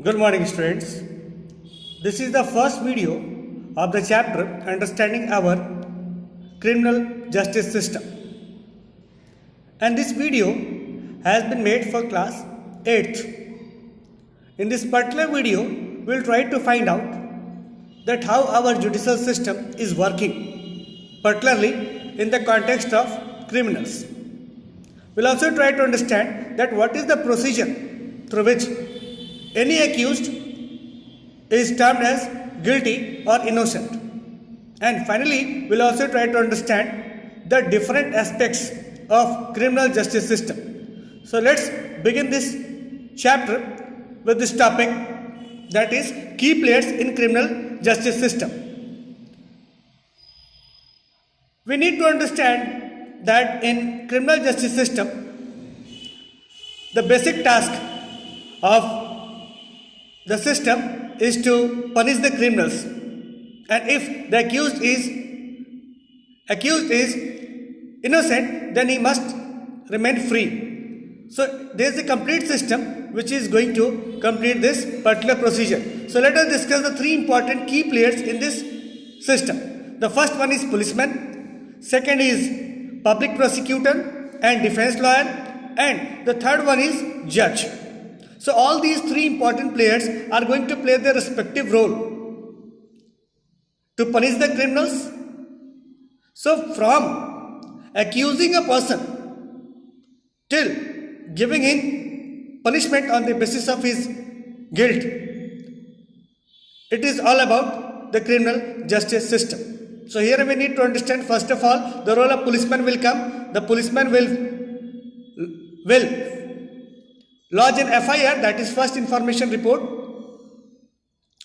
Good morning, students. This is the first video of the chapter Understanding our Criminal Justice System. And this video has been made for class 8th. In this particular video, we will try to find out that how our judicial system is working, particularly in the context of criminals. We will also try to understand that what is the procedure through which any accused is termed as guilty or innocent. And finally, we will also try to understand the different aspects of criminal justice system. So let's begin this chapter with this topic, that is key players in criminal justice system. We need to understand that in criminal justice system, the basic task of the system is to punish the criminals, and if the accused is innocent, then he must remain free. So there is a complete system which is going to complete this particular procedure. So let us discuss the three important key players in this system. The first one is policeman, second is public prosecutor and defense lawyer, and the third one is judge. So all these three important players are going to play their respective role to punish the criminals. So from accusing a person till giving him punishment on the basis of his guilt, it is all about the criminal justice system. So here we need to understand, first of all, the role of policeman will come. The policeman will lodge an FIR, that is first information report,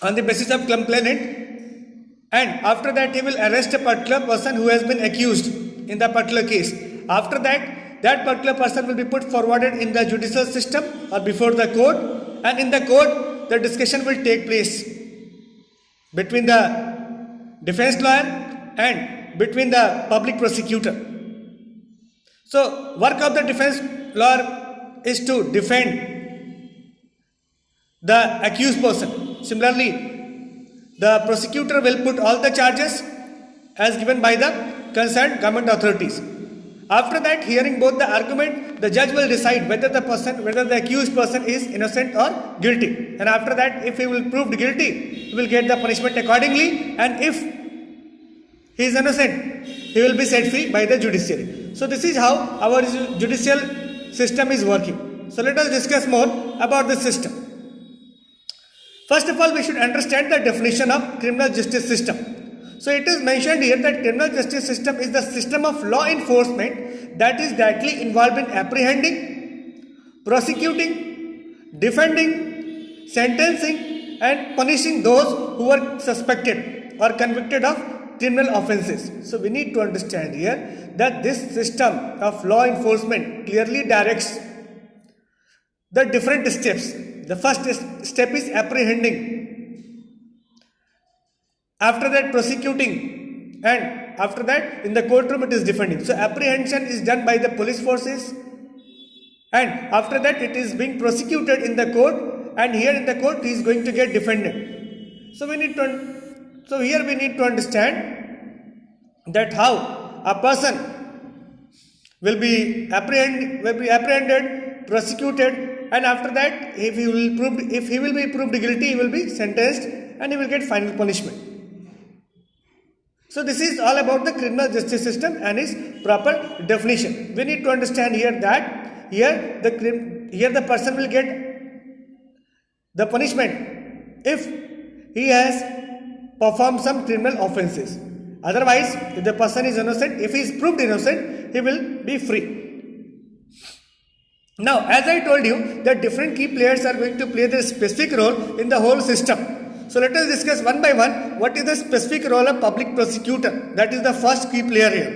on the basis of complainant, and after that he will arrest a particular person who has been accused in the particular case. After that, that particular person will be put forwarded in the judicial system or before the court, and in the court the discussion will take place between the defense lawyer and between the public prosecutor. So work of the defense lawyer is to defend the accused person. Similarly, the prosecutor will put all the charges as given by the concerned government authorities. After that, hearing both the argument, the judge will decide whether the accused person is innocent or guilty. And after that, if he will proved guilty, he will get the punishment accordingly, and if he is innocent, he will be set free by the judiciary. So this is how our judicial system is working. So let us discuss more about the system. First of all, we should understand the definition of criminal justice system. So it is mentioned here that criminal justice system is the system of law enforcement that is directly involved in apprehending, prosecuting, defending, sentencing and punishing those who are suspected or convicted of criminal offences. So we need to understand here that this system of law enforcement clearly directs the different steps. The first step is apprehending, after that prosecuting, and after that in the courtroom it is defending. So apprehension is done by the police forces, and after that it is being prosecuted in the court, and here in the court he is going to get defended. So here we need to understand that how a person will be apprehended, prosecuted, and after that if he will be proved guilty, he will be sentenced and he will get final punishment. So this is all about the criminal justice system and its proper definition. We need to understand here that here the person will get the punishment if he has performed some criminal offences. Otherwise, if the person is innocent, if he is proved innocent, he will be free. Now, as I told you, that different key players are going to play their specific role in the whole system. So let us discuss one by one what is the specific role of public prosecutor. That is the first key player here.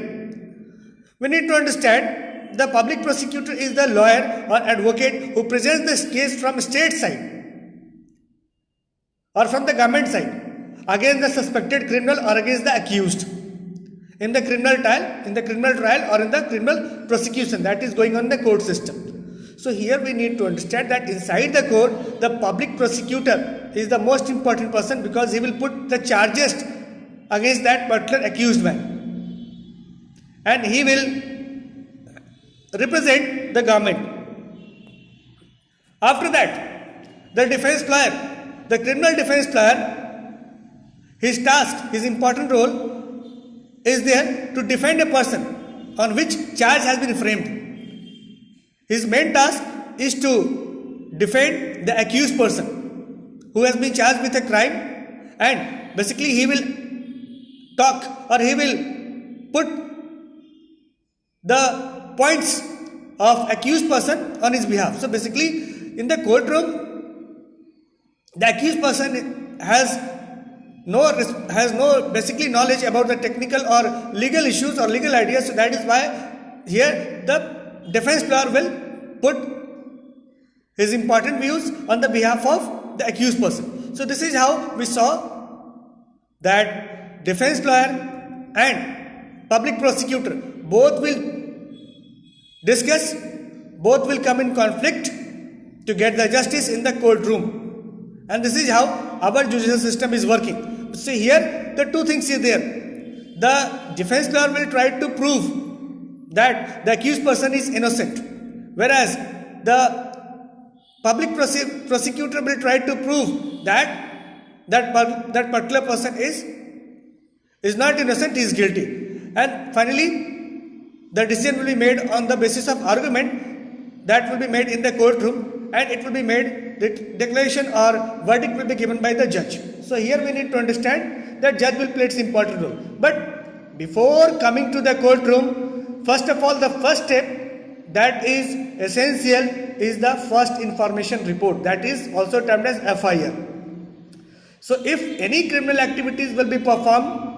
We need to understand the public prosecutor is the lawyer or advocate who presents this case from state side or from the government side against the suspected criminal or against the accused in the criminal trial or in the criminal prosecution that is going on in the court system. So here we need to understand that inside the court, the public prosecutor is the most important person because he will put the charges against that particular accused man. And he will represent the government. After that, the defense lawyer, the criminal defense lawyer, his task, his important role is there to defend a person on which charge has been framed. His main task is to defend the accused person who has been charged with a crime, and basically he will talk or he will put the points of accused person on his behalf. So basically in the courtroom, the accused person has no basically knowledge about the technical or legal issues or legal ideas. So that is why here the defense lawyer will put his important views on the behalf of the accused person. So this is how we saw that defense lawyer and public prosecutor both will discuss, both will come in conflict to get the justice in the courtroom. And this is how our judicial system is working. So here the two things are there. The defense lawyer will try to prove that the accused person is innocent, whereas the public prosecutor will try to prove that particular person is not innocent, he is guilty. And finally, the decision will be made on the basis of argument that will be made in the courtroom, and it will be made, the declaration or verdict will be given by the judge. So here we need to understand that judge will play its important role. But before coming to the courtroom, first of all, the first step that is essential is the first information report, that is also termed as FIR. So if any criminal activities will be performed,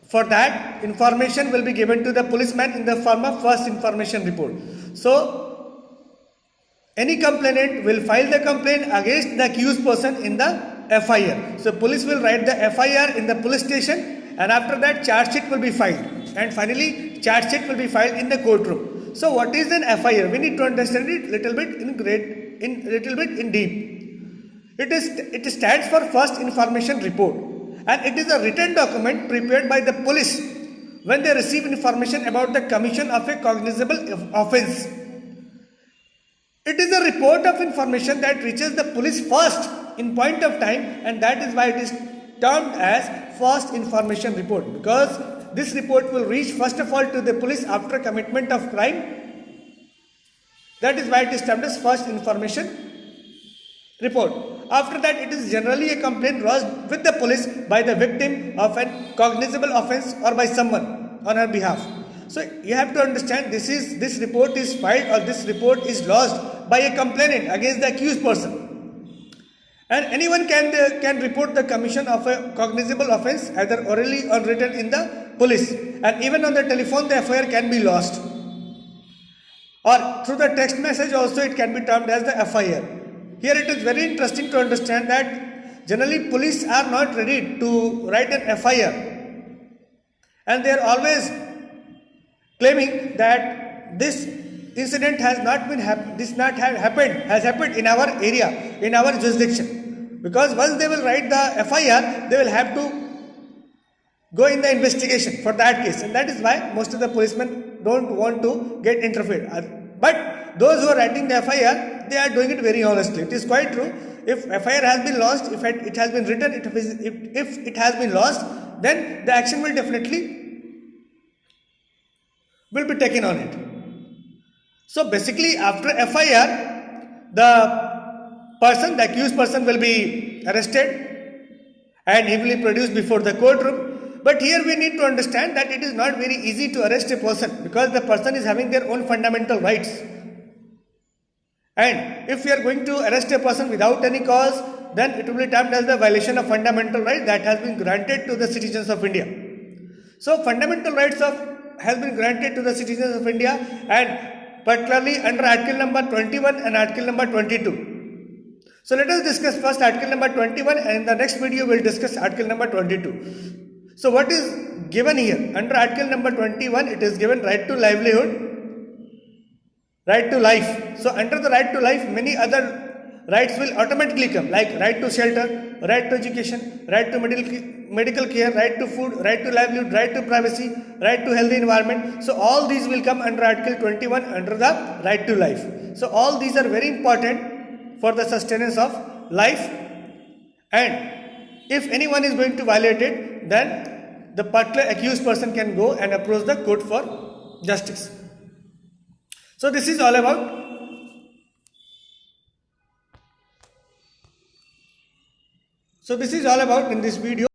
for that information will be given to the policeman in the form of first information report. So any complainant will file the complaint against the accused person in the FIR. So police will write the FIR in the police station, and after that charge sheet will be filed, and finally charge sheet will be filed in the courtroom. So what is an FIR? We need to understand it little bit in deep. It stands for First Information Report, and it is a written document prepared by the police when they receive information about the commission of a cognizable offence. It is a report of information that reaches the police first in point of time, and that is why it is termed as First Information Report, because this report will reach first of all to the police after commitment of crime. That is why it is termed as First Information Report. After that, it is generally a complaint lodged with the police by the victim of a cognizable offence or by someone on her behalf. So you have to understand, this report is filed or this report is lodged by a complainant against the accused person. And anyone can report the commission of a cognizable offence either orally or written in the police, and even on the telephone the FIR can be lodged, or through the text message also it can be termed as the FIR. Here it is very interesting to understand that generally police are not ready to write an FIR, and they are always claiming that this incident has happened in our area, in our jurisdiction. Because once they will write the FIR, they will have to go in the investigation for that case, and that is why most of the policemen don't want to get interfered. But those who are writing the FIR, they are doing it very honestly. It is quite true. If FIR has been lost, if it has been written, if it has been lost, then the action will definitely be taken on it. So basically, after FIR, the accused person will be arrested and he will be produced before the courtroom. But here we need to understand that it is not very easy to arrest a person, because the person is having their own fundamental rights. And if we are going to arrest a person without any cause, then it will be termed as the violation of fundamental right that has been granted to the citizens of India. So fundamental rights has been granted to the citizens of India, and particularly under Article number 21 and Article number 22. So let us discuss first Article number 21, and in the next video we will discuss Article number 22. So what is given here? Under Article number 21, it is given right to livelihood, right to life. So under the right to life, many other rights will automatically come, like right to shelter, right to education, right to medical care, right to food, right to livelihood, right to privacy, right to healthy environment. So all these will come under Article 21 under the right to life. So all these are very important for the sustenance of life, and if anyone is going to violate it, then the particular accused person can go and approach the court for justice. So this is all about in this video.